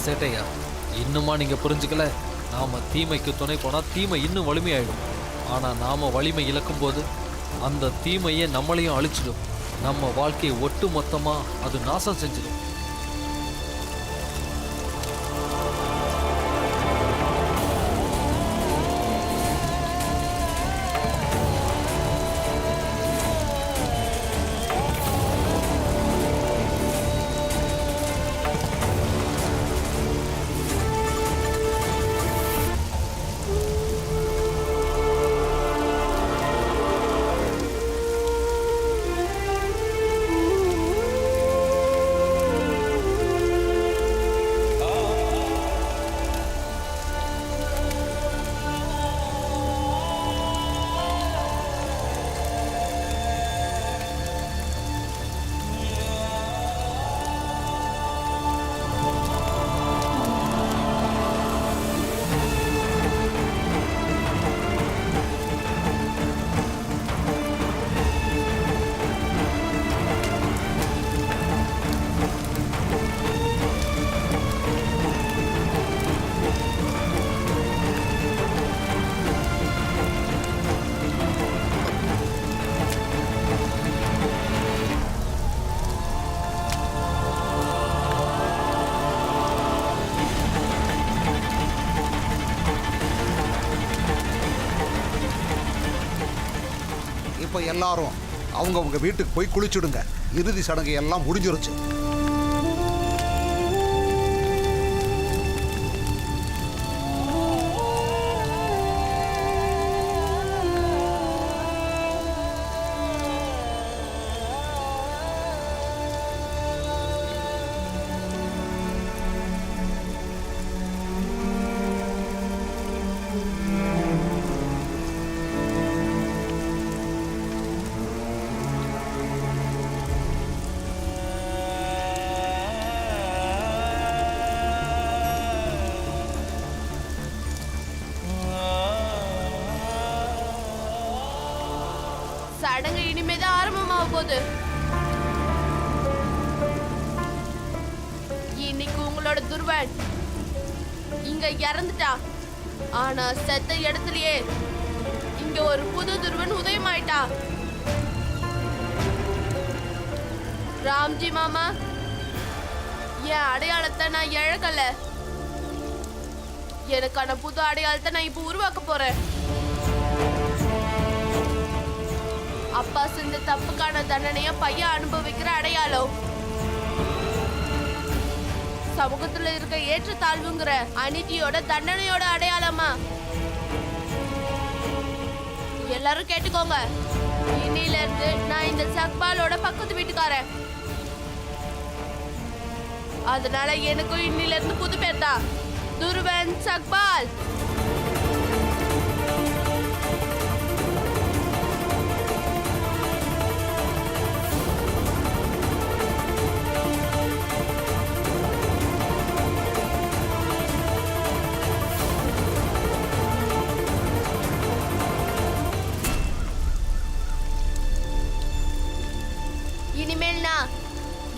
சேட்டையா, இன்னுமா நீங்க புரிஞ்சுக்கல? நாம தீமைக்கு துணை போனா தீமை இன்னும் வலிமையாயிடும். ஆனா நாம வலிமை இழக்கும் போது அந்த தீமையே நம்மளையும் அழிச்சிடும். நம்ம வாழ்க்கையை ஒட்டு மொத்தமா அது நாசம் செஞ்சிடும். இப்போ எல்லாரும் அவங்க வீட்டுக்கு போய் குளிச்சுடுங்க. இறுதி சடங்கு எல்லாம் முடிஞ்சிருச்சு. சடங்கு இனிமேதான் ஆரம்பமாக போகுது. இன்னைக்கு உங்களோட துருவன் இங்க இறந்துட்டா. ஆனா செத்த இடத்துலயே இங்க ஒரு புது துருவன் உதயமாயிட்டா. ராம்ஜி மாமா, என் அடையாளத்தை நான் இழக்கல. எனக்கான புது அடையாளத்தை நான் இப்ப உருவாக்க போறேன். அப்பா செஞ்ச தப்புக்கான தண்டனைய பையன் அனுபவிக்கிற அடையாளம். சமூகத்துல இருக்க ஏற்றத்தாழ்வுங்கிற அநீதியோட தண்டனையோட அடையாளமா. எல்லாரும் கேட்டுக்கோங்க. இன்னில இருந்து நான் இந்த சக்பாலோட பக்கத்து வீட்டுக்காரன். அதனால எனக்கும் இன்னில இருந்து புது பேர் தான், துருவன் சக்பால். இனிமேல் நான்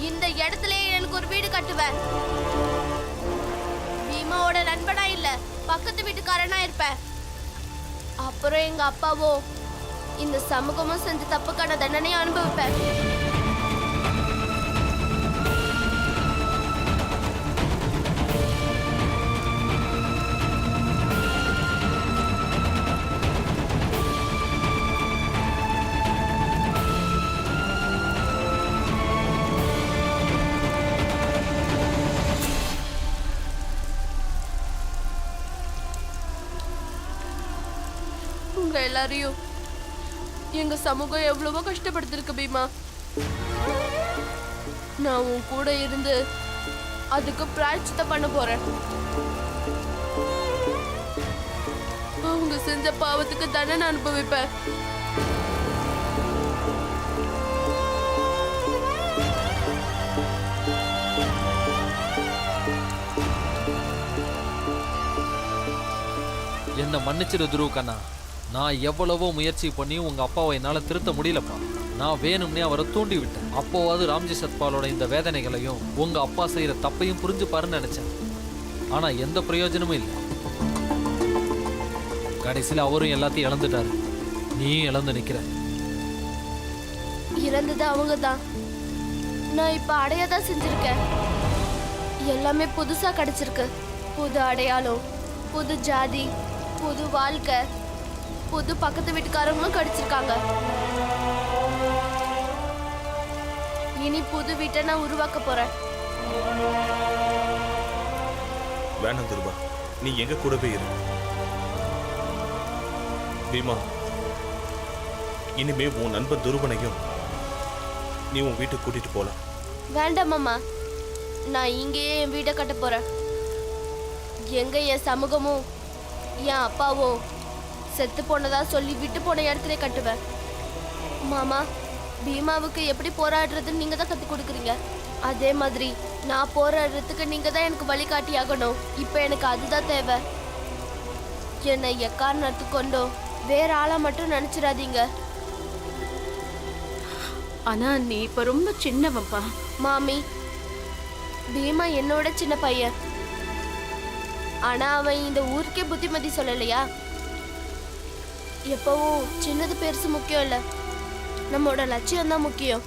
இந்த இடத்துல எனக்கு ஒரு வீடு கட்டுவேன். பீமாவோட நண்பனா இல்ல, பக்கத்து வீட்டுக்காரனா இருப்பேன். அப்புறம் எங்க அப்பாவோ இந்த சமூகமும் செஞ்ச தப்புக்கான தண்டனையை அனுபவிப்பேன். உங்க எல்லாரையும் எங்க சமூகம் எவ்வளவோ கஷ்டப்படுத்திருக்கு பீமா. நான் உன் கூட இருந்து அதுக்கு பிராயச்சித்த பண்ண போறேன். அவங்க செஞ்ச பாவத்துக்கு தண்டனை அனுபவிப்பேன். என்ன மன்னிச்சிரு துருவ் கண்ணா. நான் எவ்வளவோ முயற்சி பண்ணி உங்க அப்பாவை என்னால திருத்த முடியலப்பா. நான் வேணும்னே அவரை தூண்டி விட்டேன். அப்போவாது ராம்ஜி சத்பாலோட இந்த வேதனைகளையும் உங்க அப்பா செய்யற தப்பையும் புரிஞ்சுப்பாருன்னு நினைச்சேன். ஆனா எந்த பிரயோஜனமும் இல்லை. கடைசியில் அவரும் எல்லாத்தையும் இழந்துட்டாரு, நீயும் இழந்து நிக்கிற. இறந்தது அவங்க தான், நான் இப்ப அடையதான் செஞ்சிருக்கேன். எல்லாமே புதுசா கிடைச்சிருக்கு. புது அடையாளம், புது ஜாதி, புது வாழ்க்கை, புது பக்கத்து வீட்டுக்காரங்களும் கிடைச்சிருக்காங்க. இனி புது வீட்டை நான் உருவாக்க போறேன். வேணாம் துருவா, நீ எங்க கூடவே இரு. பீமா, இனிமே உன் நண்பன் துருவனையும் நீ உன் வீட்டுக்கு கூட்டிட்டு போலாம். வேண்டாம் மாமா, நான் இங்கேயே என் வீட்டை கட்ட போறேன். எங்க என் சமூகமும் என் அப்பாவும் செத்து போனதா சொல்லி விட்டு போன இடத்துல கட்டுவேன். மாமா, பீமாவுக்கு எப்படி போராடுறதுன்னு நீங்க தான் கத்து கொடுக்குறீங்க. அதே மாதிரி நான் போராடுறதுக்கு நீங்க தான் எனக்கு வழிகாட்டி ஆகணும். இப்ப எனக்கு அதுதான் தேவை. என்னை எக்காரணத்துக்கு கொண்டோ வேற ஆளா மட்டும் நினைச்சிடாதீங்க. ஆனா நீ இப்ப ரொம்ப சின்னவன்பா. மாமி, பீமா என்னோட சின்ன பையன். ஆனா அவன் இந்த ஊருக்கே புத்திமதி சொல்லலையா? எப்பவும் சின்னது பெருசு முக்கியம் இல்ல, நம்மளோட லட்சியம் தான் முக்கியம்.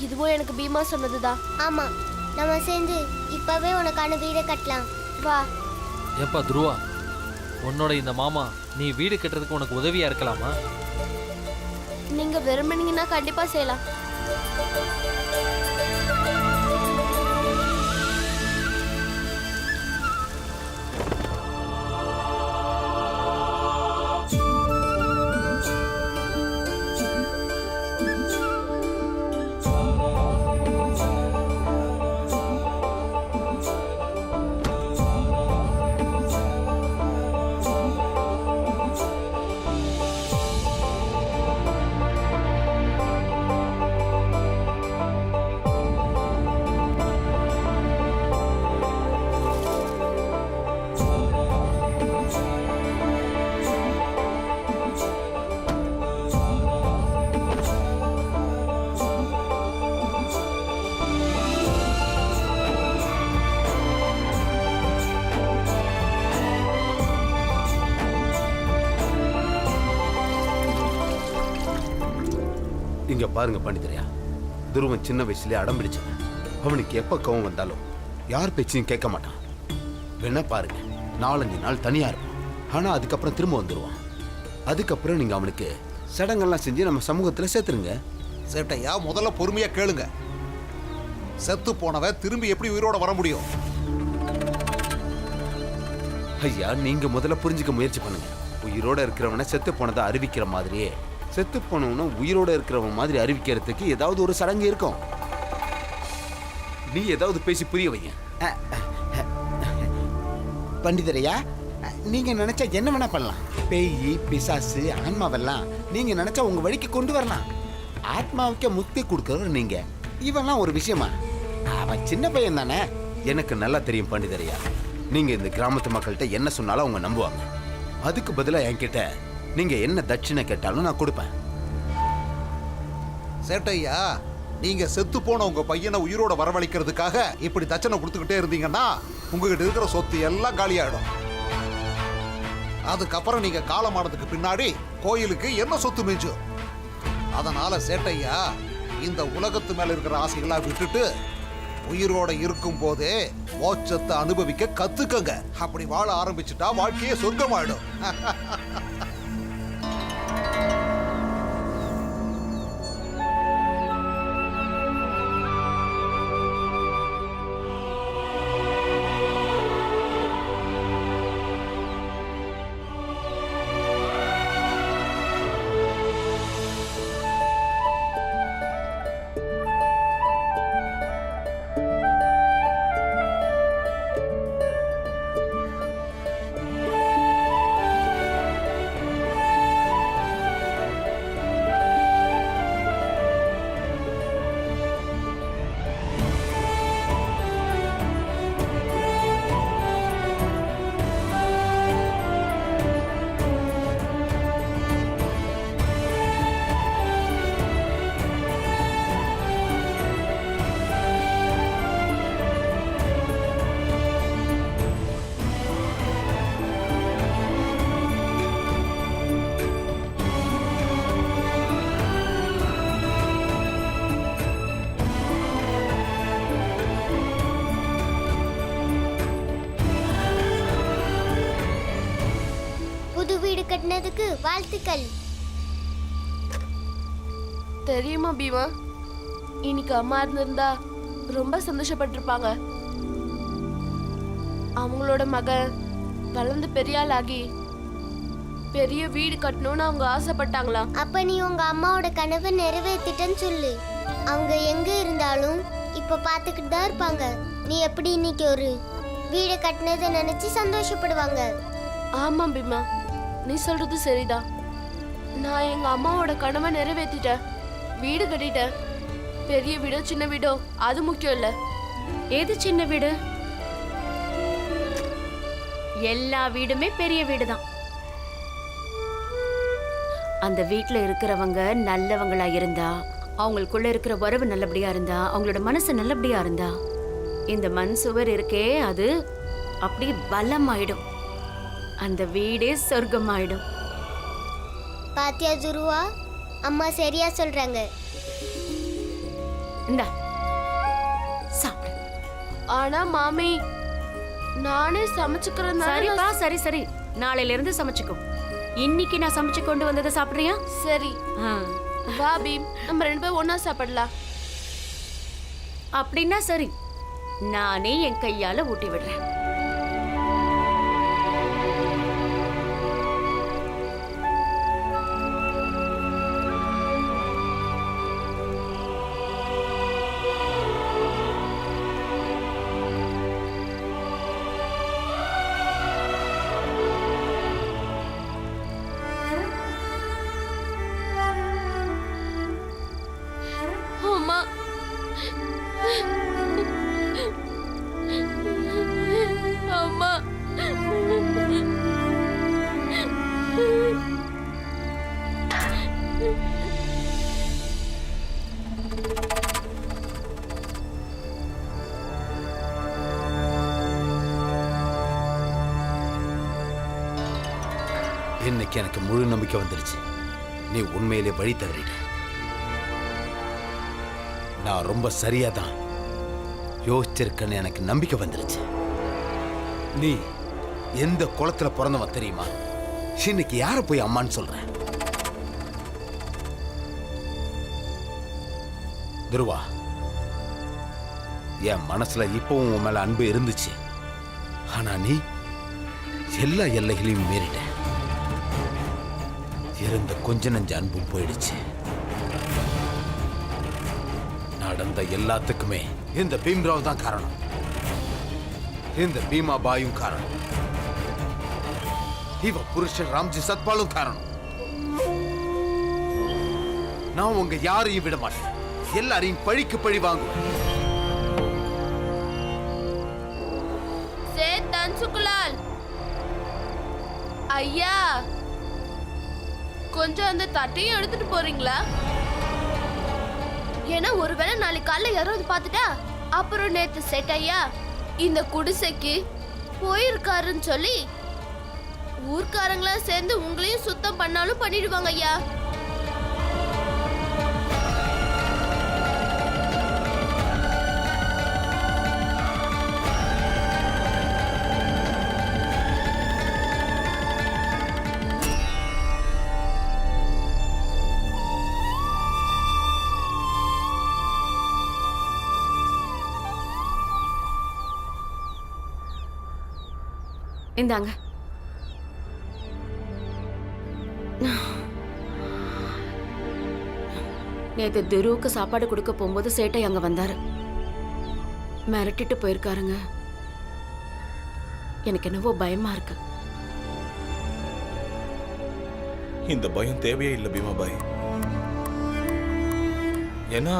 இதுவும் எனக்கு பீமா சொன்னதுதான். ஆமா, நம்ம சேர்ந்து இப்பவே உனக்கான வீடை கட்டலாம். வா. ஏப்பா துருவா, உன்னோட இந்த மாமா நீ வீடு கட்டுறதுக்கு உனக்கு உதவியா இருக்கலாமா? நீங்க விரும்பினீங்கன்னா கண்டிப்பா செய்யலாம். இங்க பாருங்க பண்டிதரையா, துருவன் சின்ன வயசுலயே அடம் பிடிச்சவன். அவனுக்கு எப்ப கோவம் வந்தாலும் யார் பேச்சையும் கேட்க மாட்டான். வேணா பாருங்க, 4-5 நாள் தனியா இருப்பான். ஆனா அதுக்கப்புறம் திரும்ப வந்துடுவான். அதுக்கப்புறம் நீங்க அவனுக்கு சடங்கெல்லாம் செஞ்சு நம்ம சமூகத்துல சேர்த்துருங்க. சேட்டையா, முதல்ல பொறுமையா கேளுங்க. செத்து போனவன் திரும்பி எப்படி உயிரோட வர முடியும்? ஐயா, நீங்க முதல்ல புரிஞ்சுக்க முயற்சி பண்ணுங்க. உயிரோட இருக்கிறவனை செத்து போனதை அறிவிக்கிற மாதிரியே செத்து போனவன உயிரோட இருக்கிறவன் மாதிரி அறிவிக்கிறதுக்கு ஏதாவது ஒரு சடங்கு இருக்கும். நீ ஏதாவது பேசி புரிய வைங்க. பண்டிதரையா, நீங்க நினைச்சா என்ன வேணா பண்ணலாம். பேய், பிசாசு, ஆன்மாவெல்லாம் நீங்க நினைச்சா உங்க வழிக்கு கொண்டு வரலாம். ஆத்மாவுக்கு முக்தி கொடுக்கறவர் நீங்க. இவெல்லாம் ஒரு விஷயமா? அவன் சின்ன பையன் தானே. எனக்கு நல்லா தெரியும் பண்டிதரையா, நீங்க இந்த கிராமத்து மக்கள்கிட்ட என்ன சொன்னாலும் அவங்க நம்புவாங்க. அதுக்கு பதிலா என்கிட்ட நீங்க என்ன தட்சிணை கேட்டாலும் நான் கொடுப்பேன். சேட்டையா, நீங்க செத்து போன உங்க பையனை உயிரோட வரவழைக்கிறதுக்காக இப்படி தட்சணை கொடுத்துக்கிட்டே இருந்தீங்கன்னா உங்ககிட்ட இருக்கிற சொத்து எல்லாம் காலியாயிடும். அதுக்கப்புறம் நீங்க காலமானதுக்கு பின்னாடி கோயிலுக்கு என்ன சொத்து மிஞ்சும்? அதனால சேட்டையா, இந்த உலகத்து மேல இருக்கிற ஆசைகளா விட்டுட்டு உயிரோட இருக்கும் போதே மோட்சத்தை அனுபவிக்க கத்துக்கங்க. அப்படி வாழ ஆரம்பிச்சுட்டா வாழ்க்கையே சொர்க்கமாயிடும். பிறந்ததுக்கு வாழ்த்துக்கள். தெரியுமா பீமா, இன்னைக்கு அம்மா இருந்திருந்தா ரொம்ப சந்தோஷப்பட்டிருப்பாங்க. அவங்களோட மகன் வளர்ந்து பெரிய ஆளாகி பெரிய வீடு கட்டணும்னு அவங்க ஆசைப்பட்டாங்களாம். அப்ப நீ உங்க அம்மாவோட கனவை நிறைவேற்றிட்டேன்னு சொல்லு. அவங்க எங்க இருந்தாலும் இப்ப பாத்துக்கிட்டு தான் இருப்பாங்க. நீ எப்படி இன்னைக்கு ஒரு வீடு கட்டினதை நினைச்சு சந்தோஷப்படுவாங்க. ஆமா பீமா, நீ சொல்றது சரிதான். நான் எங்க அம்மாவோட கனவை நிறைவேற்றிட்டேன், வீடு கட்டிட்டேன். பெரிய வீடோ சின்ன வீடோ அது முக்கியம் இல்ல. ஏது சின்ன வீடு? எல்லா வீடுமே பெரிய வீடு தான். அந்த வீட்ல இருக்கிறவங்க நல்லவங்களா இருந்தா, அவங்களுக்குள்ள இருக்கிற உறவு நல்லபடியா இருந்தா, அவங்களோட மனசு நல்லபடியா இருந்தா, இந்த மண் சுவர் இருக்கே அது அப்படியே பலமாயிடும். அந்த வீடே சொர்க்கமாயிடும். பாத்தியா துருவா, அம்மா சரியா சொல்றாங்க. இந்தா சாப்பிடு. ஆனா மாமி, நானே சமைச்சுக்கிறதுனால சரிப்பா, சரி சரி, நாளையில இருந்து சமைச்சுக்கோ. இன்னைக்கு நான் சமைச்சு கொண்டு வந்ததை சாப்பிடுறியா? சரி. வா பீம், நம்ம 2 பேரும் ஒண்ணா சாப்பிடலாம். அப்படின்னா சரி, நானே என் கையால ஊட்டி விடுறேன். அம்மா, அம்மா, இன்னைக்கு எனக்கு முழு நம்பிக்கை வந்துருச்சு. நீ உண்மையிலே வழி தவறிட்ட. நான் ரொம்ப சரியா தான் யோசிச்சிருக்கேன்னு எனக்கு நம்பிக்கை வந்துருச்சு. நீ எந்த குளத்துல பிறந்தவன் தெரியுமா? இன்னைக்கு யார போய் அம்மான்னு சொல்ற? துருவா, என் மனசுல இப்பவும் உன் மேல அன்பு இருந்துச்சு. ஆனா நீ எல்லா எல்லைகளையும் மீறிட்ட. இருந்த கொஞ்ச நஞ்ச அன்பும் போயிடுச்சு. நடந்த எல்லாத்துக்குமே இந்த பீம்ராவ் தான் காரணம். இந்த பீமா பாயும் காரணம். இவ புருஷன் ராம்ஜி சத்பாலும் காரணம். நான் உங்க யாரையும் விட மாட்டேன். எல்லாரையும் பழிக்கு பழி வாங்குவேன். தன்சுகுலால் ஐயா, கொஞ்சம் அந்த தட்டையும் எடுத்துட்டு போறீங்களா? ஏன்னா ஒருவேளை நாளைக்கு காலைல யாராவது பார்த்துட்டா அப்புறம் நேத்து செட் ஐயா இந்த குடிசைக்கு போயிருக்காருன்னு சொல்லி ஊர்க்காரங்களா சேர்ந்து உங்களையும் சுத்தம் பண்ணாலும் பண்ணிடுவாங்க ஐயா. இந்தாங்க. நேத்து துருவுக்கு சாப்பாடு கொடுக்க போகும்போது சேட்டை அங்க வந்தாரு. மிரட்டிட்டு போயிருக்காருங்க. எனக்கு என்னவோ பயமா இருக்கு. இந்த பயம் தேவையே இல்லை பீமாபாய். ஏன்னா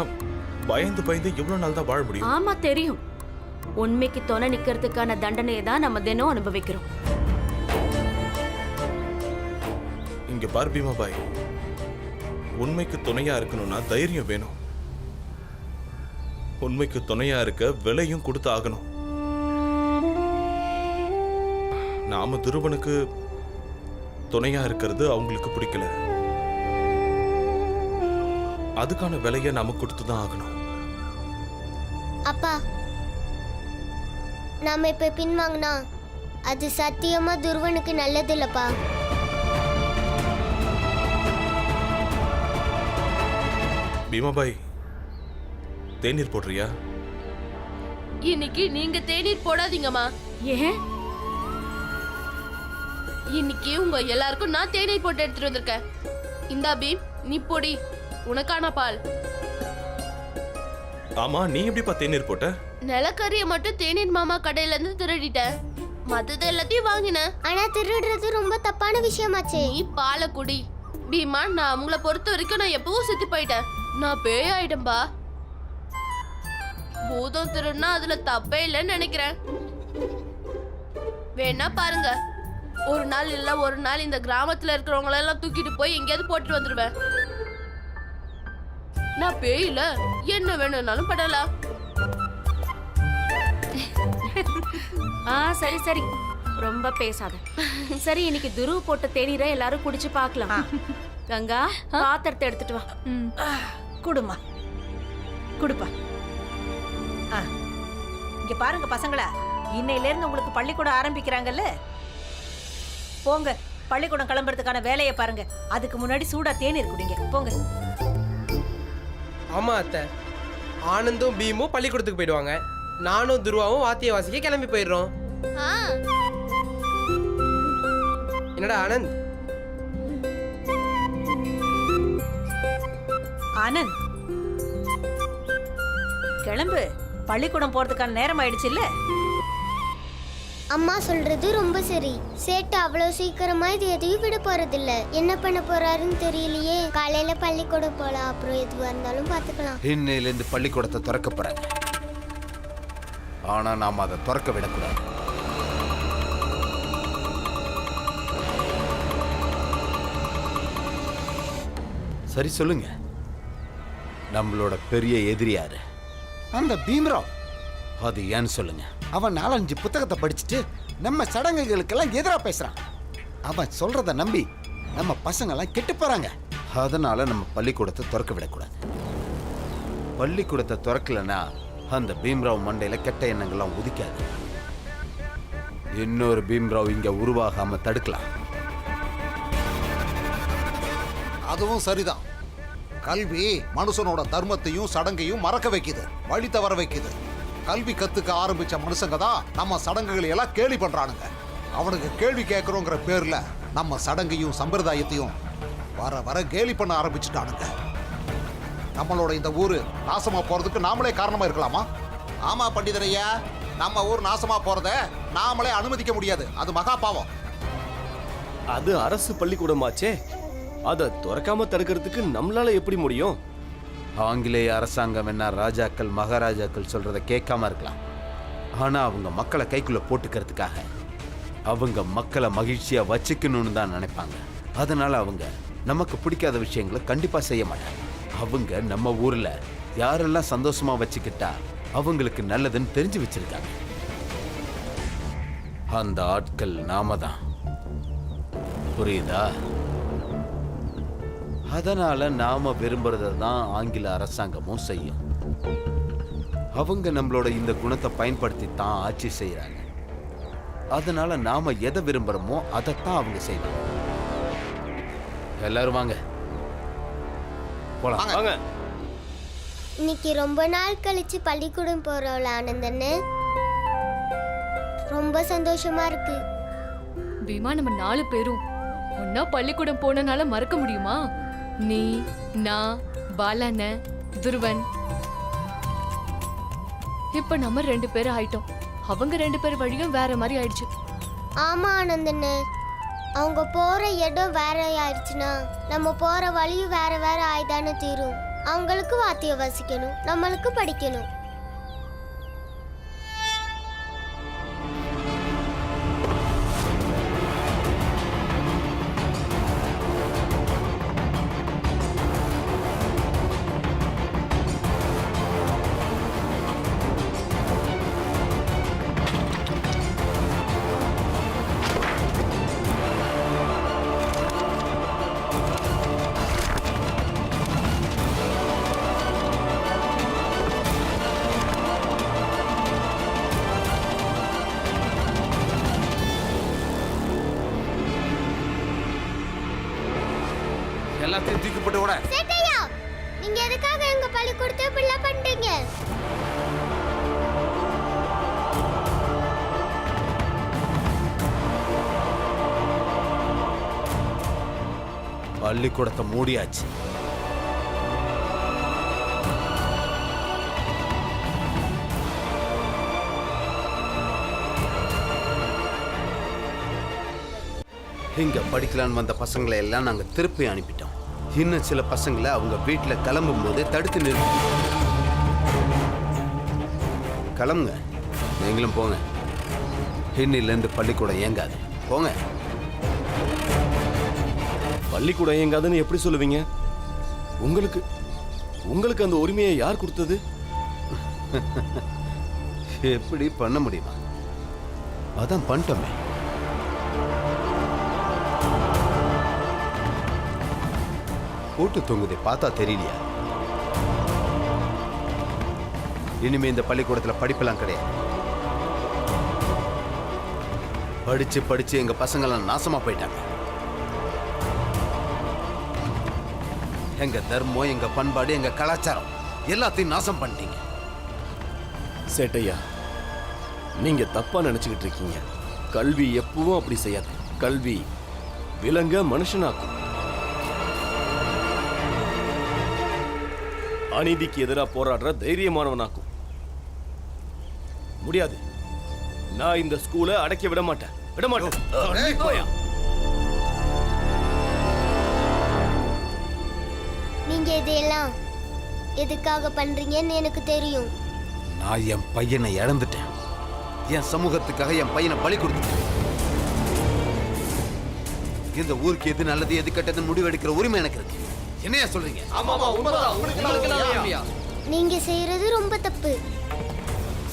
பயந்து பயந்து இவ்வளவு நாள் தான் வாழ முடியும். ஆமா தெரியும். உண்மைக்கு துணை நிக்கிறதுக்கான தண்டனையை தான் நம்ம தினம் அனுபவிக்கிறோம். இங்க பார் பீமாபாய், உண்மைக்கு துணையா இருக்கணும்னா தைரியம் வேணும். உண்மைக்கு துணையா இருக்க விலையும் கொடுத்து ஆகணும். நாம துருவனுக்கு துணையா இருக்கிறது அவங்களுக்கு பிடிக்கல. அதுக்கான விலையை நாம கொடுத்துதான் ஆகணும். அப்பா, நாம இப்ப பின்வாங்கினா அது சத்தியமா துருவனுக்கு நல்லது இல்லப்பா. பீமாபாய் தேநீர் போடுறியா? இன்னைக்கு நீங்க தேநீர் போடாதீங்கம்மா. ஏன்? இன்னைக்கு உங்க எல்லாருக்கும் நான் தேநீர் போட்டு எடுத்துட்டு வந்திருக்கேன். இந்தா பீம், நீ பொடி, உனக்கான பால். ஆமா, நீ எப்படிப்பா தேநீர் போட்ட? நிலக்கரியை மட்டும் தேநீர் மாமா கடையில இருந்து திருடிட்டேன். மத்தது எல்லாத்தையும் வாங்கினேன். ஆனா திருடுறது ரொம்ப தப்பான விஷயமாச்சே. நீ பாலை குடி. பீமா, நான் உங்களை பொறுத்த வரைக்கும் நான் எப்பவும் செத்து போயிட்டேன். நான் பேய் ஆயிட்டேன்பா. பூதம் திருடுனா அதுல தப்பே இல்லைன்னு நினைக்கிறேன். வேணா பாருங்க, ஒரு நாள் இல்ல ஒரு நாள் இந்த கிராமத்துல இருக்கிறவங்கள எல்லாம் தூக்கிட்டு போய் எங்கேயாவது போட்டு வந்துருவேன். நான் பேயில என்ன வேணும்னாலும் படலாம். சரி சரி, ரொம்ப பேசாத. சரி, இன்னைக்கு துருவ போட்ட தேநீரை எல்லாரும் குடிச்சு பார்க்கலாம். கங்கா, பாத்திரத்தை எடுத்துட்டு வா. குடுமா, குடுப்பா. இங்க பாருங்க பசங்களா, இன்னையில இருந்து உங்களுக்கு பள்ளிக்கூடம் ஆரம்பிக்கிறாங்கல்ல. போங்க, பள்ளிக்கூடம் கிளம்புறதுக்கான வேலையை பாருங்க. அதுக்கு முன்னாடி சூடா தேநீர் குடிங்க. போங்க. ஆமா அத்தை, ஆனந்தும் பீமும் பள்ளிக்கூடத்துக்கு போயிடுவாங்க. நானும் துருவாவும் வாத்திய வாசிக்க கிளம்பி போயிடுறோம். என்னடா ஆனந்த்? ஆனந்த், கிளம்பு, பள்ளிக்கூடம் போறதுக்கான நேரம் ஆயிடுச்சு இல்ல. அம்மா சொல்றது ரொம்ப சரி. சேட்டு அவ்வளவு சீக்கிரமா இது எதையும் விட போறதில்ல. என்ன பண்ண போறாருன்னு தெரியலையே. காலையில பள்ளிக்கூடம் போலாம், அப்புறம் எதுவா இருந்தாலும் பாத்துக்கலாம். இன்னையிலேருந்து பள்ளிக்கூடத்தை திறக்க போறாங்க. ஆனா நாம அதை திறக்க விடக்கூடாது. சரி சொல்லுங்க, நம்மளோட பெரிய எதிரி யாரு? அந்த பீம்ராவ். அது ஏன்னு சொல்லுங்க. அவன் 4-5 புத்தகத்தை படிச்சுட்டு நம்ம சடங்குகளுக்கெல்லாம் எதிராக பேசுறான். அவன் சொல்றத நம்பி நம்ம பசங்கெல்லாம் கெட்டு போறாங்க. அதனால நம்ம பள்ளிக்கூடத்தை திறக்க விடக்கூடாது. பள்ளிக்கூடத்தை திறக்கலன்னா அந்த பீம்ராவ் மண்டையில கெட்ட எண்ணங்கள்லாம் உதிக்காது. இன்னொரு பீம்ராவ் இங்க உருவாகாம தடுக்கலாம். அதுவும் சரிதான். கல்வி மனுஷனோட தர்மத்தையும் சடங்கையும் மறக்க வைக்குது, வழி தவற வைக்குது. கல்வி கத்துக்க ஆரம்பிச்ச மனுஷங்க தான் நம்ம சடங்குகளை எல்லாம் கேலி பண்றானுங்க. அவனுக்கு கேள்வி கேட்கறோங்கிற பேர்ல நம்ம சடங்கையும் சம்பிரதாயத்தையும் வர வர கேலி பண்ண ஆரம்பிச்சுட்டானுங்க. நம்மளோட இந்த ஊரு நாசமா போறதுக்கு நாமளே காரணமா இருக்கலாமா? ஆமா பண்டிதரையா, நம்ம ஊர் நாசமா போறத நாமளே அனுமதிக்க முடியாது. அது மகா பாவம். அது அரசு பள்ளிக்கூடமாச்சே, அதை திறக்காம தடுக்கிறதுக்கு நம்மளால எப்படி முடியும்? ஆங்கிலேய அரசாங்கம் என்ன ராஜாக்கள் மகாராஜாக்கள் சொல்றதை கேட்காம இருக்கலாம். ஆனா அவங்க மக்களை கைக்குள்ள போட்டுக்கிறதுக்காக அவங்க மக்களை மகிழ்ச்சியா வச்சுக்கணும்னு தான் நினைப்பாங்க. அதனால அவங்க நமக்கு பிடிக்காத விஷயங்களை கண்டிப்பா செய்ய மாட்டாங்க. அவங்க நம்ம ஊர்ல யாரெல்லாம் சந்தோஷமா வச்சுக்கிட்டா அவங்களுக்கு நல்லதுன்னு தெரிஞ்சு வச்சிருக்காங்க. அந்த ஆட்கள் நாம தான். புரியுதா? அதனால நாம விரும்புறதை தான் ஆங்கில அரசாங்கமும் செய்யும். அவங்க நம்மளோட இந்த குணத்தை பயன்படுத்தி தான் ஆட்சி செய்யறாங்க. அதனால நாம எதை விரும்புறோமோ அதைத்தான் அவங்க செய்வாங்க. எல்லாரும் வாங்க போலாம். வாங்க. இன்னைக்கு ரொம்ப நாள் கழிச்சு பள்ளிக்கூடம் போறோம்ல ஆனந்தன்னு, ரொம்ப சந்தோஷமா இருக்கு. பீமா, நம்ம 4 பேரும் ஒன்னா பள்ளிக்கூடம் போனனால மறக்க முடியுமா? நீ, நான், பாலான, துருவன். இப்ப நம்ம 2 பேரும் ஆயிட்டோம். அவங்க 2 பேர் வழியும் வேற மாதிரி ஆயிடுச்சு. ஆமா ஆனந்தன்னு, அவங்க போற இடம் வேற ஆயிடுச்சுன்னா நம்ம போற வழியும் வேற வேற ஆயிதானே தீரும். அவங்களுக்கு வாத்தியம் வாசிக்கணும், நம்மளுக்கு படிக்கணும். எல்லாத்தையும் தூக்கி போட்டு விட. சேட்டையா, நீங்க எதுக்காக எங்க பள்ளிக்கூடத்தை இப்படிலாம் பண்றீங்க? பள்ளிக்கூடத்தை மூடியாச்சு. இங்க படிக்கலான்னு வந்த பசங்களை எல்லாம் நாங்க திருப்பி அனுப்பிட்டோம். இன்னும் சில பசங்களை அவங்க வீட்டுல கிளம்பும் போது தடுத்து நிறுத்தி கிளம்புங்க, நீங்களும் போங்க. இன்னிலிருந்து பள்ளிக்கூடம் இயங்காது, போங்க. பள்ளிக்கூடம் இயங்காதுன்னு எப்படி சொல்லுவீங்க? உங்களுக்கு உங்களுக்கு அந்த உரிமையை யார் கொடுத்தது? எப்படி பண்ண முடியுமா? அதான் பண்ணிட்டோமே. போட்டு தொங்குதே, பார்த்தா தெரியலையா? இனிமே இந்த பள்ளிக்கூடத்துல படிப்பெல்லாம் கிடையாது. படிச்சு படிச்சு எங்க பசங்கெல்லாம் நாசமா போயிட்டாங்க. எங்க தர்மம், எங்க பண்பாடு, எங்க கலாச்சாரம் எல்லாத்தையும் நாசம் பண்ணிட்டீங்க. சேட்டையா, நீங்க தப்பா நினைச்சுக்கிட்டு இருக்கீங்க. கல்வி எப்பவும் அப்படி செய்யாது. கல்வி விலங்க மனுஷனாக்கும். அநீதிக்கு எதிராக போராடுற தைரியமானவனாக்கும். முடியாது. நான் இந்த ஸ்கூலை அடைக்க விட மாட்டேன். விட மாட்டேன். போயா. நீங்க இதெல்லாம் எதுக்காக பண்றீங்கன்னு எனக்கு தெரியும். நான் என் பையனை இழந்துட்டேன். என் சமூகத்துக்காக என் பையனை பலி கொடுத்துட்டேன். இந்த ஊருக்கு எது நல்லது எது கெட்டதுன்னு முடிவெடுக்கிற உரிமை எனக்கு இருக்கு. என்னையா சொல்றீங்க? நீங்க செய்யறது ரொம்ப தப்பு.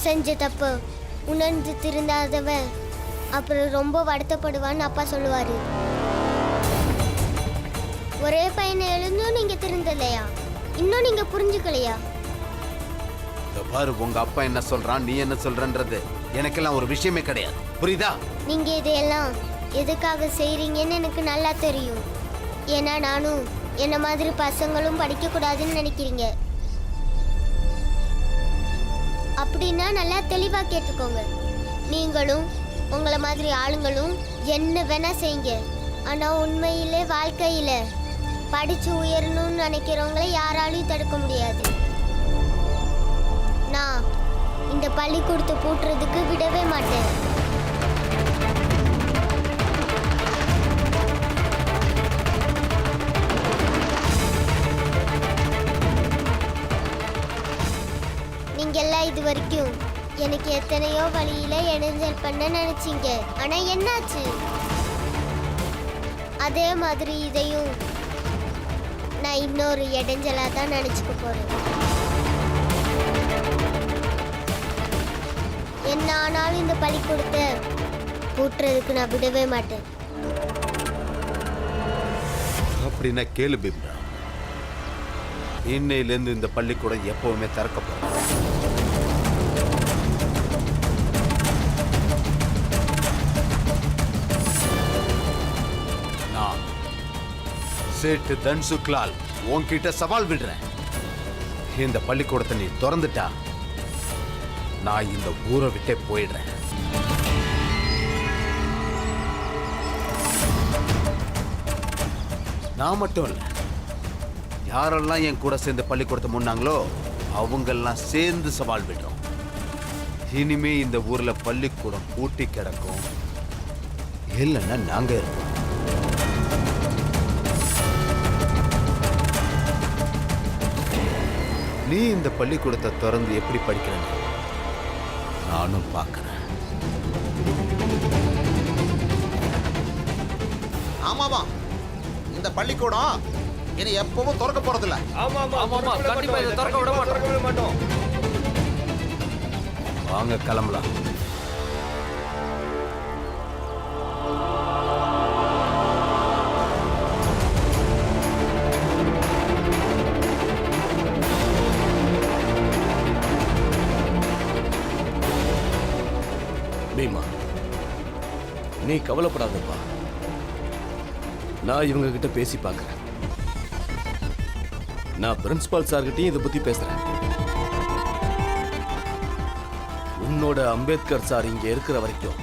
செஞ்ச தப்பு உணர்ந்து திருந்தாதவன் அப்புறம் ரொம்ப வருத்தப்படுவான்னு அப்பா சொல்லுவாரு. ஒரே பையனை எழுந்தும் நீங்க திருந்தலையா? இன்னும் நீங்க புரிஞ்சுக்கலையா? பாரு, உங்க அப்பா என்ன சொல்றான், நீ என்ன சொல்றன்றது எனக்கெல்லாம் ஒரு விஷயமே கிடையாது. புரியுதா? நீங்க இதையெல்லாம் எதுக்காக செய்றீங்கன்னு எனக்கு நல்லா தெரியும். ஏன்னா நானும் என்ன மாதிரி பசங்களும் படிக்க கூடாதுன்னு நினைக்கிறீங்க. அப்படின்னா நல்லா தெளிவா கேட்டுக்கோங்க. நீங்களும் உங்களை மாதிரி ஆளுங்களும் என்ன வேணா செய்யுங்க. ஆனா உண்மையிலே வாழ்க்கையில படிச்சு உயரணும்னு நினைக்கிறவங்களை யாராலையும் தடுக்க முடியாது. நான் இந்த பள்ளிக்கூடத்தை பூட்டுறதுக்கு விடவே மாட்டேன். நீங்கெல்லாம் இது வரைக்கும் எனக்கு எத்தனையோ வழியில இடைஞ்சல் பண்ண நினைச்சீங்க. ஆனா என்னாச்சு? அதே மாதிரி இதையும் நான் இன்னொரு இடைஞ்சலா தான் நினைச்சுக்க போறேன். என்ன ஆனாலும் இந்த பள்ளிக்கூடத்தை பூட்டுறதுக்கு நான் விடவே மாட்டேன். அப்படின்னா கேளு பிம்ரா, இன்னையிலேருந்து இந்த பள்ளிக்கூடம் எப்பவுமே திறக்கப்படும். நான் சேட்டு தன்சுக்லால் உன்கிட்ட சவால் விடுறேன். இந்த பள்ளிக்கூடத்தை நீ திறந்துட்டா நான் இந்த ஊரை விட்டே போயிடுறேன். நான் மட்டும் இல்லை, யாரெல்லாம் என் கூட சேர்ந்து பள்ளிக்கூடத்தை முன்னாங்களோ அவங்கெல்லாம் சேர்ந்து சவால் விடுறோம். இனிமே இந்த ஊர்ல பள்ளிக்கூடம் பூட்டி கிடக்கும், இல்லைன்னா நாங்க இருக்கோம். நீ இந்த பள்ளிக்கூடத்தை திறந்து எப்படி படிக்கிறேன்னு நானும் பார்க்கிறேன். ஆமாவா, இந்த பள்ளிக்கூடம் இனி எப்பவும் திறக்க போறதில்ல. கண்டிப்பா இதை திறக்க விட மாட்டோம். வாங்க கிளம்பலாம். பீமா, நீ கவலைப்படாதப்பா. நான் இவங்க கிட்ட பேசி பார்க்கிறேன். நான் பிரின்சிபால் சார்கிட்டயும் இதை பத்தி பேசுறேன். உன்னோட அம்பேத்கர் சார் இங்க இருக்கிற வரைக்கும்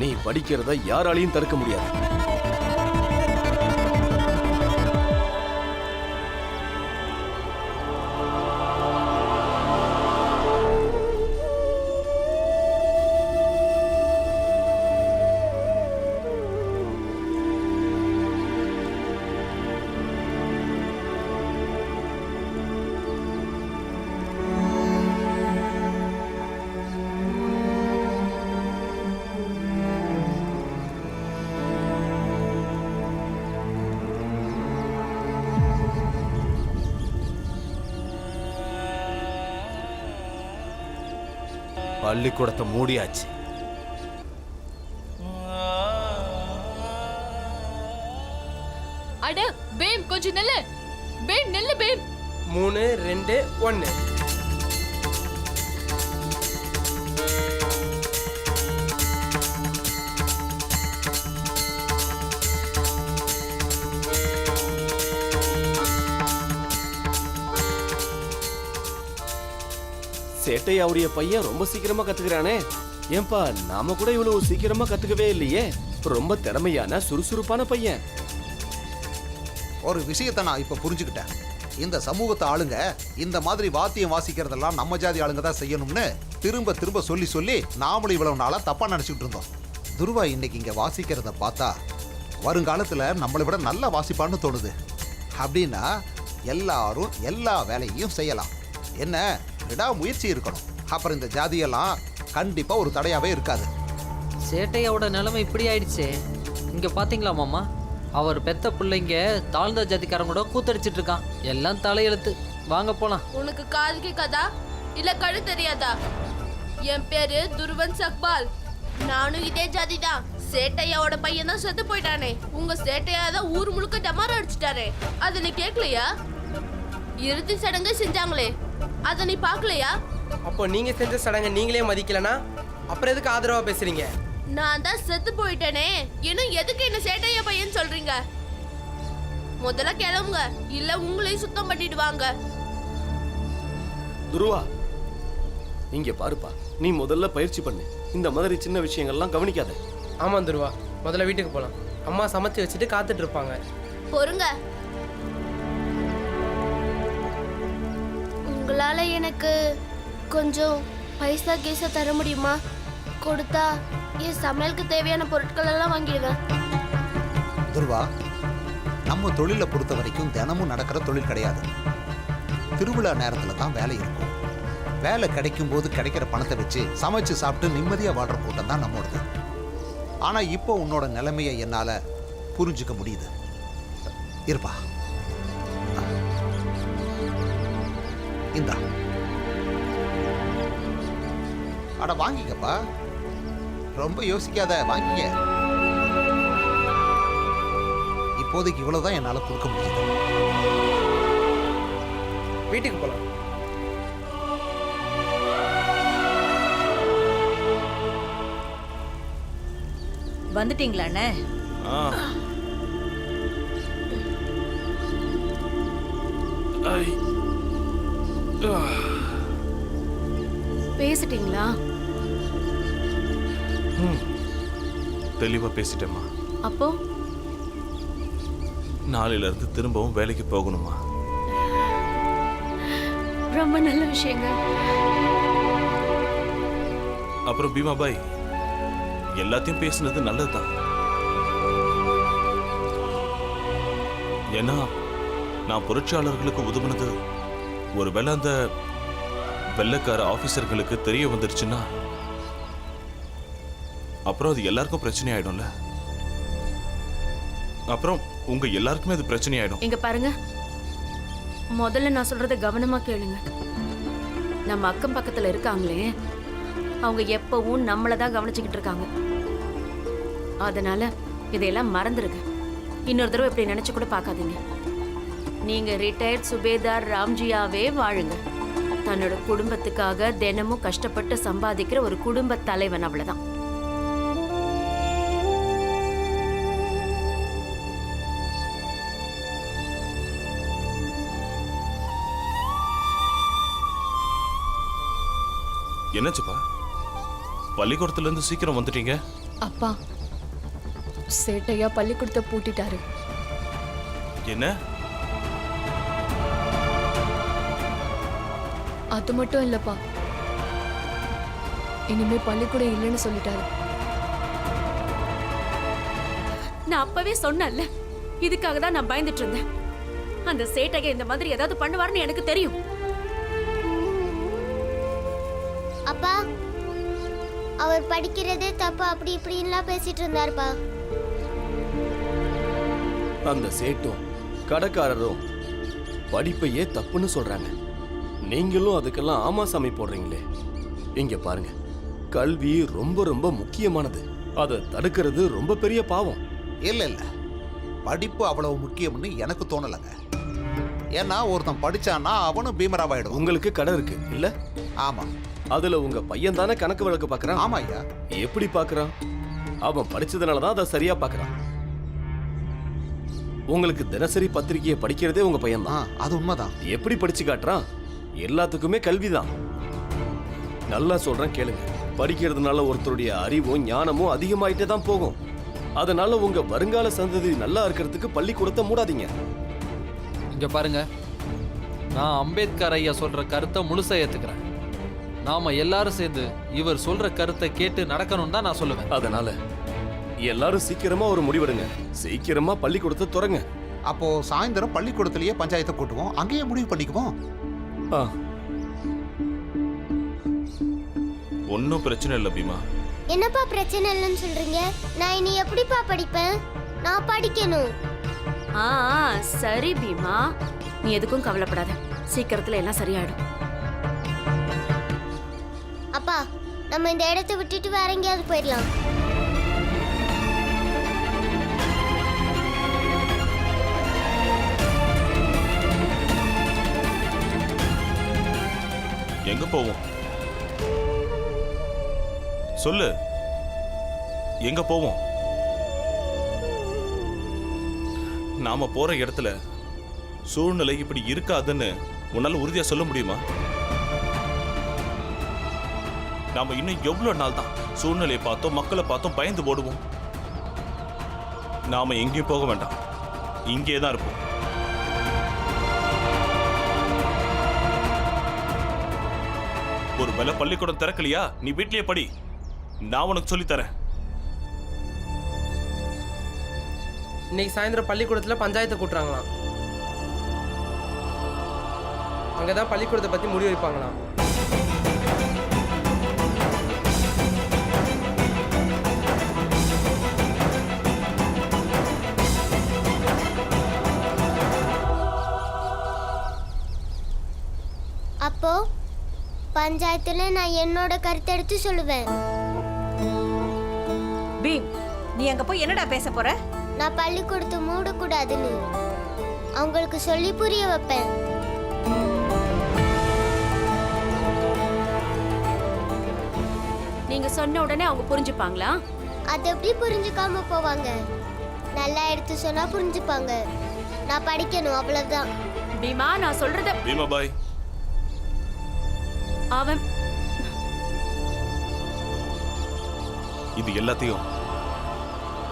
நீ படிக்கிறத யாராலையும் தடுக்க முடியாது. பள்ளிக்கூடத்தை மூடியாச்சு. அட பேம் கொஞ்சம் நில்லு. பேம் நில்லு பேம். 3 2 1. சேட்டை அவருடைய பையன் ரொம்ப சீக்கிரமா கத்துக்கிறானே. ஏன்பா நாம கூட இவ்வளவு சீக்கிரமா கத்துக்கவே இல்லையே. ரொம்ப திறமையான சுறுசுறுப்பான பையன். ஒரு விஷயத்தை நான் இப்ப புரிஞ்சுக்கிட்டேன். இந்த சமூகத்தை ஆளுங்க இந்த மாதிரி வாத்தியம் வாசிக்கிறதெல்லாம் நம்ம ஜாதி ஆளுங்க தான் செய்யணும்னு திரும்ப திரும்ப சொல்லி சொல்லி நாமளும் இவ்வளவு நாளா தப்பா நினைச்சுக்கிட்டு இருந்தோம். துருவா இன்னைக்கு இங்க வாசிக்கிறத பார்த்தா வருங்காலத்துல நம்மளை விட நல்லா வாசிப்பான்னு தோணுது. அப்படின்னா எல்லாரும் எல்லா வேலையும் செய்யலாம். என்ன விடா முயற்சி இருக்கணும். அப்புறம் இந்த ஜாதியெல்லாம் கண்டிப்பா ஒரு தடையாவே இருக்காது. சேட்டையோட நிலைமை இப்படி ஆயிடுச்சே. இங்க பாத்தீங்களா மாமா, அவர் பெத்த பிள்ளைங்க தாழ்ந்த ஜாதிக்காரங்க கூட கூத்தடிச்சிட்டு இருக்கான். எல்லாம் தலையெழுத்து. வாங்க போலாம். உனக்கு காது கேட்காதா இல்ல கழு தெரியாதா? என் பேரு துருவன் சக்பால். நானும் இதே ஜாதி தான். சேட்டையாவோட பையன் தான் செத்து போயிட்டானே. உங்க சேட்டையா தான் ஊர் முழுக்க டமாரம் அடிச்சிட்டாரே. அதை நீ கேட்கலையா? இறுதி சடங்கு செஞ்சாங்களே, அதை நீ பார்க்கலையா? அப்போ நீங்க செஞ்ச சடங்கை நீங்களே மதிக்கலனா அப்புறம் எதுக்கு ஆதரவா பேசுறீங்க? நான் தான் செத்து போயிட்டேனே, இன்னும் எதுக்கு என்ன சேட்டையா பையன் சொல்றீங்க? முதல்ல கிளம்புங்க, இல்ல உங்களையும் சுத்தம் பண்ணிடுவாங்க. துருவா இங்க பாருப்பா, நீ முதல்ல பயிற்சி பண்ணு. இந்த மாதிரி சின்ன விஷயங்கள்லாம் கவனிக்காத. ஆமா துருவா, முதல்ல வீட்டுக்கு போலாம். அம்மா சமைச்சு வச்சுட்டு காத்துட்டு இருப்பாங்க. பொறுங்க. உங்களால எனக்கு கொஞ்சம் பைசா கேஸா தர முடியுமா? கொடுத்தா என் சமையலுக்கு தேவையான பொருட்கள் எல்லாம் வாங்கிடுவேன். துருவா, நம்ம தொழிலை பொறுத்த வரைக்கும் தினமும் நடக்கிற தொழில் கிடையாது. திருவிழா நேரத்துல தான் வேலை இருக்கும். வேலை கிடைக்கும் போது கிடைக்கிற பணத்தை வச்சு சமைச்சு சாப்பிட்டு நிம்மதியா வாழ்ற கூட்டம் தான் நம்மளோடது. ஆனா இப்போ உன்னோட நிலைமையை என்னால புரிஞ்சுக்க முடியுது. இருப்பா, இந்தா, அட வாங்கிக்கப்பா, ரொம்ப யோசிக்காத, வாங்கிக்க. இப்போதைக்கு இவ்வளவுதான் என்னால கொடுக்க முடியுது. வீட்டுக்கு போலாம். வந்துட்டீங்களா அண்ணே? பேசிட்டீங்களா? தெளிவா பேசிட்டேம்மா. அப்போ நாளையில இருந்து திரும்பவும் வேலைக்கு போகணுமா? ரொம்ப நல்ல விஷயங்க. அப்புறம் பீமா பாய், எல்லாத்தையும் பேசுனது நல்லதுதான். ஏன்னா நான் புரட்சியாளர்களுக்கு உதவுனது ஒருவேளை அந்த வெள்ளைக்கார ஆபீசர்களுக்கு தெரிய வந்துருச்சுன்னா அப்புறம் அது எல்லாருக்கும் பிரச்சனை ஆயிடும்ல. அப்புறம் உங்க எல்லாருக்குமே அது பிரச்சனை ஆயிடும். இங்க பாருங்க, முதல்ல நான் சொல்றத கவனமா கேளுங்க. நம்ம அக்கம் பக்கத்துல இருக்காங்களே, அவங்க எப்பவும் நம்மள தான் கவனிச்சுக்கிட்டு இருக்காங்க. அதனால இதையெல்லாம் மறந்துருங்க. இன்னொரு தடவை இப்படி நினைச்சு கூட பார்க்காதீங்க. நீங்க ரிட்டையர்ட் சுபேதார் ராம்ஜியாவே வாழுங்க. தன்னோட குடும்பத்துக்காக தினமும் கஷ்டப்பட்டு சம்பாதிக்கிற ஒரு குடும்ப தலைவன், அவ்வளவுதான். என்னாச்சுப்பா? பள்ளிக்கூடத்துல இருந்து சீக்கிரம் வந்துட்டீங்க. அப்பா சேட்டையா பள்ளிக்கூடத்தை பூட்டிட்டாரு. என்ன? அது மட்டும் இல்லப்பா, இனிமே பள்ளிக்கூடம் இல்லைன்னு சொல்லிட்டாரு. நான் அப்பவே சொன்னேன்ல, இதுக்காக தான் நான் பயந்துட்டு இருந்தேன். அந்த சேட்டையை இந்த மாதிரி ஏதாவது பண்ணுவாருன்னு எனக்கு தெரியும். அப்பா அவர் படிக்கிறதே தப்பு அப்படி இப்படின்லாம் பேசிட்டு இருந்தாருப்பா. அந்த சேட்டும் கடைக்காரரும் படிப்பையே தப்புன்னு சொல்றாங்க. நீங்களும் அதுக்கெல்லாம் ஆமா சாமி போடுறீங்களே. இங்க பாருங்க, கல்வி ரொம்ப ரொம்ப முக்கியமானது. அதை தடுக்கிறது ரொம்ப பெரிய பாவம். இல்ல இல்ல, படிப்பு அவ்வளவு முக்கியம்னு எனக்கு தோணலைங்க. ஏன்னா ஒருத்தன் படிச்சான்னா அவனும் பீமராவாயிடும். உங்களுக்கு கடை இருக்கு இல்ல? ஆமா. அதுல உங்க பையன் தானே கணக்கு வழக்கு பாக்குறான். ஆமா ஐயா. எப்படி பாக்குறான்? அவன் படிச்சதுனாலதான் அதை சரியா பாக்குறான். உங்களுக்கு தினசரி பத்திரிகையை படிக்கிறதே உங்க பையன் தான். அது உண்மைதான். எப்படி படிச்சு காட்டுறான்? எல்லாத்துக்குமே கல்விதான். நல்லா சொல்றேன் கேளுங்க. படிக்கிறதுனால ஒருத்தருடைய அறிவும் ஞானமும் அதிகமாயிட்டே தான் போகும். அதனால உங்க வருங்கால சந்ததி நல்லா இருக்கிறதுக்கு பள்ளிக்கூடத்தை மூடாதீங்க. இங்க பாருங்க, நான் அம்பேத்கர் ஐயா சொல்ற கருத்தை முழுசா ஏத்துக்கிறேன். நாம எல்லாரும் சேர்ந்து இவர் சொல்ற கருத்தை கேட்டு நடக்கணும் தான் நான் சொல்லுவேன். அதனால எல்லாரும் சீக்கிரமா ஒரு முடிவெடுங்க. சீக்கிரமா பள்ளிக்கூடத்தை திறங்க. அப்போ சாயந்தரம் பள்ளிக்கூடத்திலேயே பஞ்சாயத்தை கூட்டுவோம், அங்கேயே முடிவு பண்ணிக்குவோம். ஒன்னும் பிரச்சனை இல்லை பீமா. என்னப்பா பிரச்சனை இல்லைன்னு சொல்றீங்க? நான் இனி எப்படிப்பா படிப்பேன்? நான் படிக்கணும். சரி பீமா, நீ எதுக்கும் கவலைப்படாத. சீக்கிரத்துல எல்லாம் சரியாயிடும். அப்பா, நம்ம இந்த இடத்தை விட்டுட்டு வேற எங்கேயாவது போயிடலாம். எங்க போவோம்? சொல்லு, எங்க போவோம்? நாம போற இடத்துல சூழ்நிலை இப்படி இருக்காதுன்னு உன்னால உறுதியா சொல்ல முடியுமா? நாம இன்னும் எவ்வளவு நாள் தான் சூழ்நிலையை பார்த்தோம், மக்களை பார்த்தோம் பயந்து போடுவோம்? நாம எங்கேயும் போக வேண்டாம், இங்கே தான் இருப்போம். ஒரு வேளை பள்ளிக்கூடம் திறக்கலையா, நீ வீட்லயே படி, நான் உனக்கு சொல்லி தரேன். இன்னைக்கு சாயந்தரம் பள்ளிக்கூடத்துல பஞ்சாயத்தை கூட்டுறாங்களாம். அங்கதான் பள்ளிக்கூடத்தை பத்தி முடிவு வைப்பாங்களாம். அப்போ பஞ்சாயத்துல நான் என்னோட கருத்தை எடுத்து சொல்லுவேன். பீம், நீ அங்க போய் என்னடா பேச போற? நான் பள்ளிக்கூடத்தை மூடக்கூடாதுன்னு அவங்களுக்கு சொல்லி புரிய வைப்பேன். நீங்க சொன்ன உடனே அவங்க புரிஞ்சுப்பாங்களா? அது எப்படி புரிஞ்சுக்காம போவாங்க? நல்லா எடுத்து சொன்னா புரிஞ்சுப்பாங்க. நான் படிக்கணும், அவ்வளவுதான். பீமா, நான் சொல்றத பீமா பாய். அவன் இது எல்லாத்தையும்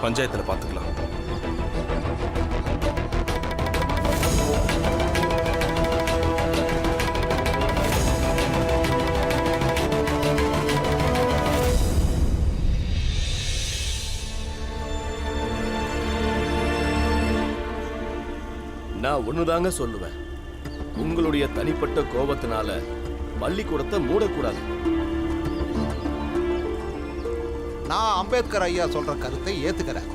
பஞ்சாயத்துல பாத்துக்கலாம். நான் ஒண்ணுதாங்க சொல்லுவேன். உங்களுடைய தனிப்பட்ட கோபத்தினால பள்ளிக்கூடத்தை மூடக்கூடாது. நான் அம்பேத்கர் ஐயா சொல்ற கருத்தை ஏத்துக்கிறேன்.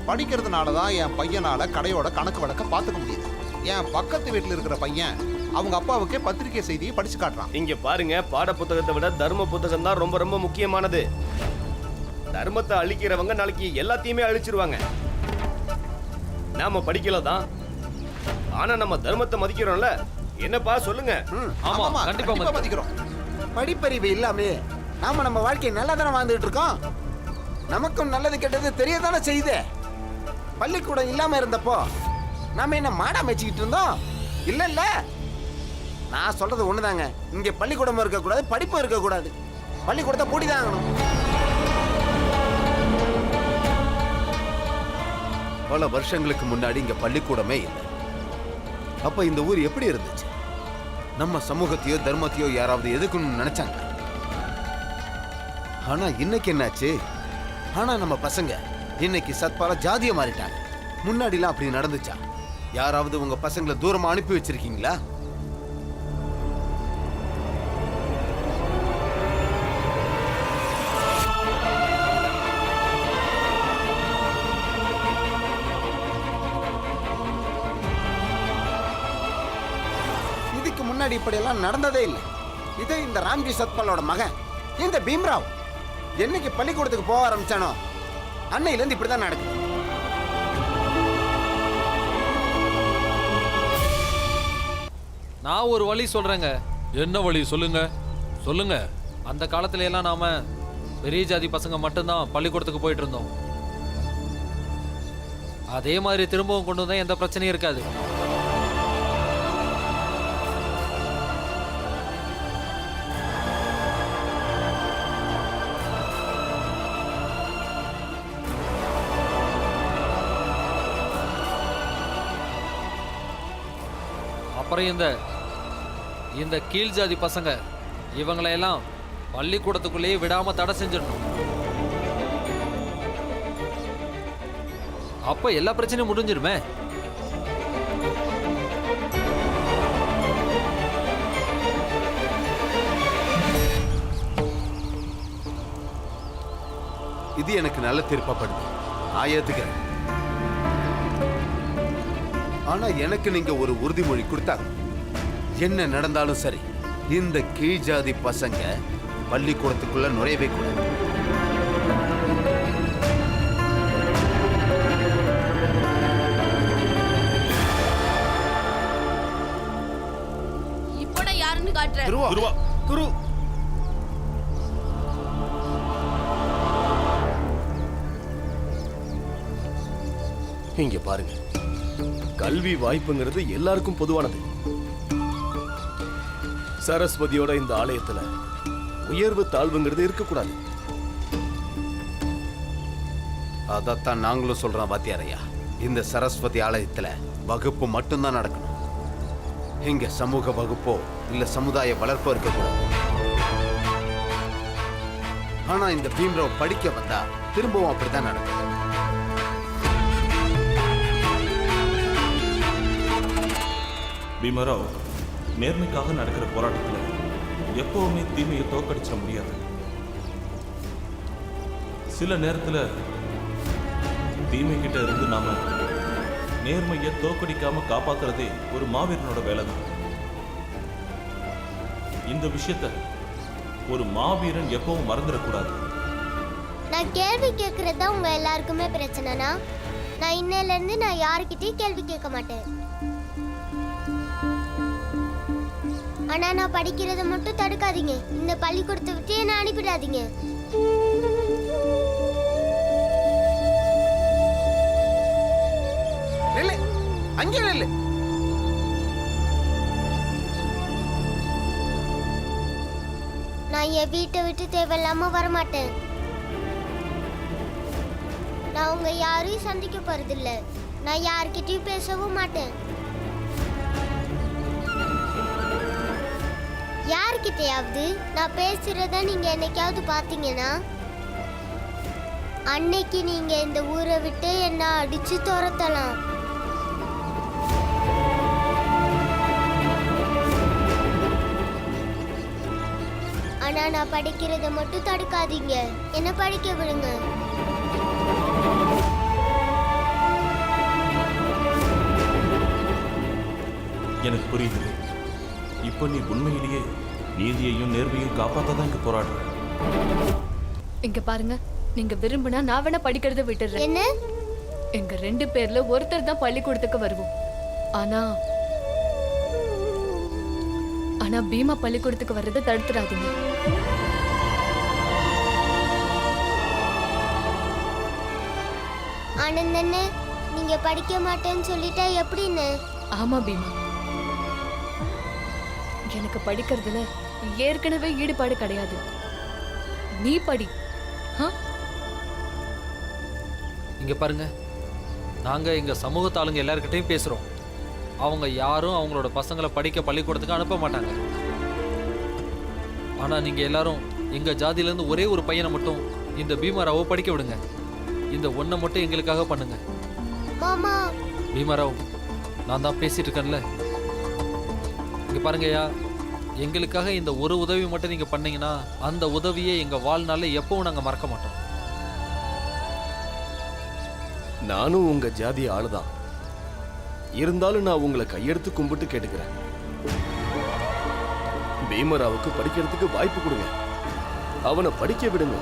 படிக்கிறதுனால தான் என் பையனால கடையோட கணக்கு வழக்க பார்த்துக்க முடியுது. என் பக்கத்து வீட்டில் இருக்கிற பையன் அவங்க அப்பாவுக்கே பத்திரிகை செய்தியை படிச்சு காட்டுறான். இங்க பாருங்க, பாட புத்தகத்தை விட தர்ம புத்தகம் தான் ரொம்ப ரொம்ப முக்கியமானது. தர்மத்தை அழிக்கிறவங்க நாளைக்கு எல்லாத்தையுமே அழிச்சிருவாங்க. நாம படிக்கல தான், ஆனா நம்ம தர்மத்தை மதிக்கிறோம்ல. என்னப்பா சொல்லுங்க? ஆமா, கண்டிப்பா மதிக்கிறோம். படிப்பறிவு இல்லாமே நாம நம்ம வாழ்க்கையை நல்லா தானே வாழ்ந்துட்டு இருக்கோம். நமக்கும் நல்லது கெட்டது தெரியதானே செய்யுது. பள்ளிக்கூடம் இல்லாம இருந்தப்போ நாம என்ன மாடா மேய்ச்சிக்கிட்டு இருந்தோம்? இல்ல இல்ல, நான் சொல்றது ஒண்ணுதாங்க. இங்க பள்ளிக்கூடம் இருக்கக்கூடாது, படிப்பும் இருக்கக்கூடாது. பள்ளிக்கூடத்தை பூட்டி தான் ஆகணும். பல வருஷங்களுக்கு முன்னாடி இங்க பள்ளிக்கூடமே இல்லை. அப்ப இந்த ஊர் எப்படி இருந்துச்சு? நம்ம சமூகத்தையோ தர்மத்தையோ யாராவது எதுக்கணும்னு நினைச்சாங்க. ஆனா இன்னைக்கு என்னாச்சு? ஆனா நம்ம பசங்க இன்னைக்கு சத்பால ஜாதியை மாறிட்டாங்க. முன்னாடிலாம் அப்படி நடந்துச்சா? யாராவது உங்க பசங்களை தூரமா அனுப்பி வச்சிருக்கீங்களா? இதுக்கு முன்னாடி இப்படியெல்லாம் நடந்ததே இல்லை. இது இந்த ராம்ஜி சத்பாலோட மகன் இந்த பீம்ராவ் என்னைக்கு பள்ளிக்கூடத்துக்கு போக ஆரம்பிச்சானோ அன்னையிலேருந்து இப்படிதான் நடக்குது. நான் ஒரு வழி சொல்றேங்க. என்ன வழி சொல்லுங்க சொல்லுங்க. அந்த காலத்துல எல்லாம் நாம பெரிய ஜாதி பசங்க மட்டும்தான் பள்ளிக்கூடத்துக்கு போயிட்டு இருந்தோம். அதே மாதிரி திரும்பவும் கொண்டு வந்தா எந்த பிரச்சனையும் இருக்காது. அப்புறம் இந்த கீழ் ஜாதி பசங்க இவங்களையெல்லாம் பள்ளிக்கூடத்துக்குள்ளேயே விடாம தடை செஞ்சிடணும். அப்ப எல்லா பிரச்சனையும் முடிஞ்சிருமே. இது எனக்கு நல்ல தீர்ப்பாப்படுது. நான் ஏத்துக்கிறேன். ஆனா எனக்கு நீங்க ஒரு உறுதிமொழி கொடுத்தாங்க. என்ன நடந்தாலும் சரி, இந்த கீழ் ஜாதி பசங்க பள்ளிக்கூடத்துக்குள்ள நுழையவே கூடாது. இப்போ நான் யாருன்னு காட்டுறேன். துருவா குரு, இங்க பாருங்க, கல்வி வாய்ப்புங்கிறது எல்லாருக்கும் பொதுவானது. சரஸ்வதியோட இந்த ஆலயத்துல உயர்வு தாழ்வுங்கிறது இருக்கக்கூடாது. அதத்தான் நாங்களும் சொல்றோம் வாத்தியாரையா. இந்த சரஸ்வதி ஆலயத்துல வகுப்பு மட்டும்தான் நடக்கணும். இங்க சமூக வகுப்போ இல்ல சமுதாய வளர்ப்போ இருக்கக்கூடாது. ஆனா இந்த பீம்ராவ் படிக்க வந்தா திரும்பவும் அப்படித்தான் நடக்கும். பீமராவ், நேர்மைக்காக நடக்கிற போராட்டத்தில் எப்பவுமே தீமையை தோக்கடிச்சிட முடியாது. சில நேரத்தில் தீமை கிட்ட இருந்து நாம நேர்மையை தோக்கடிக்காம காப்பாத்துறதே ஒரு மாவீரனோட வேலை தான். இந்த விஷயத்த ஒரு மாவீரன் எப்பவும் மறந்துடக்கூடாது. நான் கேள்வி கேட்கறது உங்க எல்லாருக்குமே பிரச்சனைனா நான் இன்னையில இருந்து நான் யாருக்கிட்டையும் கேள்வி கேட்க மாட்டேன். ஆனா நான் படிக்கிறத மட்டும் தடுக்காதீங்க. இந்த பள்ளிக்கூடத்தை விட்டு என்ன அனுப்பிடாதீங்க. அங்கே இல்லை. நான் என் வீட்டை விட்டு தேவையில்லாம வரமாட்டேன். நான் உங்க யாரையும் சந்திக்க போறதில்ல. நான் யார்கிட்டயும் பேசவும் மாட்டேன். யார்கிட்டயாவது நான் பேசுறத நீங்க என்னைக்காவது பாத்தீங்கன்னா அன்னைக்கு நீங்க இந்த ஊரை விட்டு என்ன அடிச்சு துரத்தலாம். ஆனா நான் படிக்கிறத மட்டும் தடுக்காதீங்க. என்ன படிக்க விடுங்க. எனக்கு புரியுது. இப்போ நீ உண்மையிலேயே நீதியையும் நேர்மையும் காப்பாத்தான் இங்க போராடுற. இங்க பாருங்க, நீங்க விரும்பினா நான் வேணா படிக்கிறத விட்டுறேன். என்ன? எங்க 2 பேர்ல ஒருத்தர் தான் பள்ளிக்கூடத்துக்கு வருவோம். ஆனா பீமா பள்ளிக்கூடத்துக்கு வர்றதை தடுத்துடாதீங்க. ஆனந்தண்ணே, நீங்க படிக்க மாட்டேன்னு சொல்லிட்டா எப்படின்னு? ஆமா பீமா, எனக்கு படிக்கிறதுல ஏற்கனவே ஈடுபாடு கிடையாது. நீ படி. ஆ? இங்க பாருங்க, நாங்க எங்க சமூகத்து ஆளுங்க எல்லார்கிட்டையும் பேசுறோம். அவங்க யாரும் அவங்களோட பசங்களை படிக்க பள்ளிக்கூடத்துக்கு அனுப்ப மாட்டாங்க. ஆனா நீங்க எல்லாரும் எங்க ஜாதியில இருந்து ஒரே ஒரு பையனை மட்டும் இந்த பீமாராவை படிக்க விடுங்க. இந்த ஒன்றை மட்டும் எங்களுக்காக பண்ணுங்க. மாமா பீமாராவ், நான் தான் பேசிட்டு இருக்கேன்ல. இங்க பாருங்கய்யா, எங்களுக்காக இந்த ஒரு உதவி மட்டும் நீங்க பண்ணீங்கன்னா அந்த உதவியை எங்க வாழ்நாள்ல எப்பவும் நாங்க மறக்க மாட்டோம். நானும் உங்க ஜாதி ஆளுதான். இருந்தாலும் நான் உங்களை கையெடுத்து கும்பிட்டு கேட்டுக்கிறேன். பீமராவுக்கு படிக்கிறதுக்கு வாய்ப்பு கொடுங்க. அவனை படிக்க விடுங்க.